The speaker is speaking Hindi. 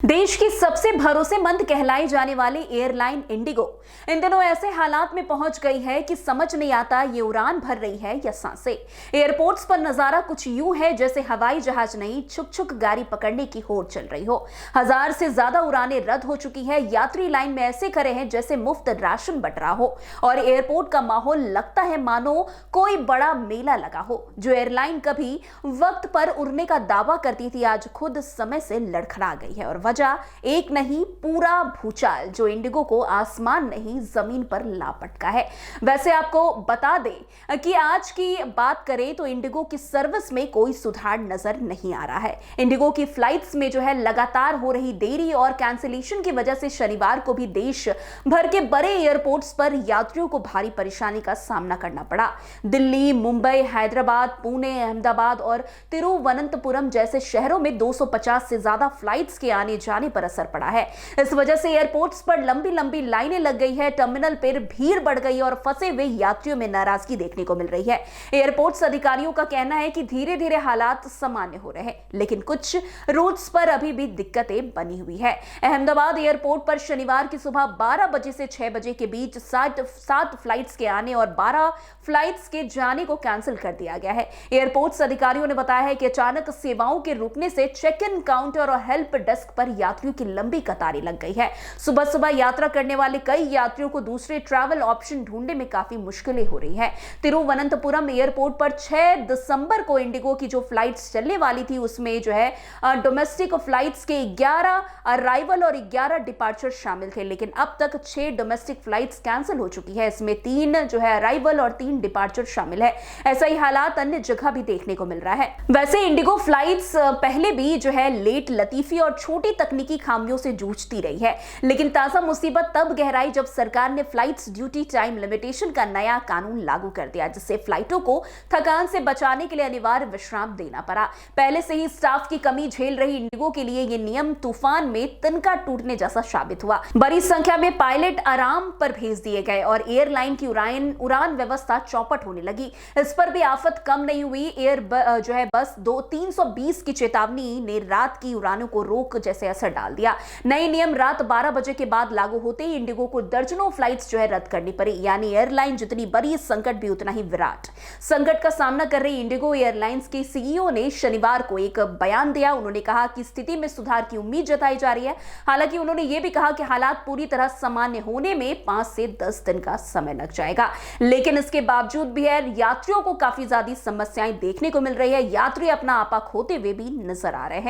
देश की सबसे भरोसेमंद कहलाई जाने वाली एयरलाइन इंडिगो इन दिनों ऐसे हालात में पहुंच गई है कि समझ नहीं आता ये उड़ान भर रही है या सांसें। एयरपोर्ट्स पर नजारा कुछ यूं है जैसे हवाई जहाज नहीं, छुक छुक गाड़ी पकड़ने की होड़ चल रही हो। 1000 से ज्यादा उड़ानें रद्द हो चुकी है। यात्री लाइन में ऐसे खड़े हैं जैसे मुफ्त राशन बंट रहा हो और एयरपोर्ट का माहौल लगता है मानो कोई बड़ा मेला लगा हो। जो एयरलाइन कभी वक्त पर उड़ने का दावा करती थी, आज खुद समय से लड़खड़ा गई है और वजह एक नहीं पूरा भूचाल जो इंडिगो को आसमान नहीं जमीन पर लापटका है। वैसे आपको बता दें कि आज की बात करें तो इंडिगो की सर्विस में कोई सुधार नजर नहीं आ रहा है। इंडिगो की फ्लाइट्स में जो है लगातार हो रही देरी और कैंसिलेशन की वजह से शनिवार को भी देश भर के बड़े एयरपोर्ट्स पर यात्रियों को भारी परेशानी का सामना करना पड़ा। दिल्ली, मुंबई, हैदराबाद, पुणे, अहमदाबाद और तिरुवनंतपुरम जैसे शहरों में 250 से ज्यादा फ्लाइट्स के आने जाने पर असर पड़ा है। इस वजह से एयरपोर्ट्स पर लंबी लंबी लाइनें लग गई है, टर्मिनल पर भीड़ बढ़ गई और फंसे हुए यात्रियों में नाराजगी देखने को मिल रही है। एयरपोर्ट्स अधिकारियों का कहना है कि धीरे धीरे हालात सामान्य हो रहे हैं, लेकिन कुछ रूट्स पर अभी भी दिक्कतें बनी हुई है। अहमदाबाद एयरपोर्ट पर शनिवार की सुबह 12 बजे से 6 बजे के बीच 7 फ्लाइट्स के आने और 12 फ्लाइट्स के जाने को कैंसिल कर दिया गया है। एयरपोर्ट्स अधिकारियों ने बताया है कि अचानक सेवाओं के रुकने से चेक इन काउंटर और हेल्प डेस्क पर यात्रियों की लंबी कतारें लग गई है। सुबह सुबह यात्रा करने वाले कई यात्रियों को दूसरे ट्रैवल ऑप्शन ढूंढने में काफी मुश्किलें हो रही हैं। तिरुवनंतपुरम एयरपोर्ट पर 6 दिसंबर को इंडिगो की जो फ्लाइट्स चलने वाली थी उसमें जो है डोमेस्टिक फ्लाइट्स के 11 अराइवल और 11 डिपार्चर शामिल थे, लेकिन अब तक 6 डोमेस्टिक फ्लाइट्स कैंसिल हो चुकी है। इसमें 3 जो है अराइवल और 3 डिपार्चर शामिल है। ऐसा ही हालात अन्य जगह भी देखने को मिल रहा है। वैसे इंडिगो फ्लाइट्स पहले भी जो है लेट, लतीफी और छोटी तकनीकी खामियों से जूझती रही है, लेकिन ताजा मुसीबत तब गहराई जब सरकार ने फ्लाइट्स ड्यूटी टाइम लिमिटेशन का नया कानून लागू कर दिया, जिससे फ्लाइटों को थकान से बचाने के लिए अनिवार्य विश्राम देना पड़ा। पहले से ही स्टाफ की कमी झेल रही इंडिगो के लिए यह नियम तूफान में तिनका टूटने जैसा साबित हुआ। बड़ी संख्या में पायलट आराम पर भेज दिए गए और एयरलाइन की उड़ान व्यवस्था चौपट होने लगी। इस पर भी आफत कम नहीं हुई। जो है बस 320 की चेतावनी ने रात की उड़ानों को रोक जैसे असर डाल दिया। नए नियम रात 12 बजे के बाद लागू होते ही इंडिगो को दर्जनों फ्लाइट्स जो है रद्द करनी पड़ी। यानी एयरलाइन जितनी बड़ी, संकट भी उतना ही विराट। संकट का सामना कर रही इंडिगो एयरलाइंस के सीईओ ने शनिवार को एक बयान दिया। उन्होंने कहा कि स्थिति में सुधार की उम्मीद जताई जा रही है। हालांकि उन्होंने यह भी कहा कि हालात पूरी तरह सामान्य होने में 5 से 10 दिन का समय लग जाएगा, लेकिन इसके बावजूद भी यात्रियों को काफी ज्यादा समस्याएं देखने को मिल रही है। यात्री अपना आपा खोते हुए भी नजर आ रहे हैं।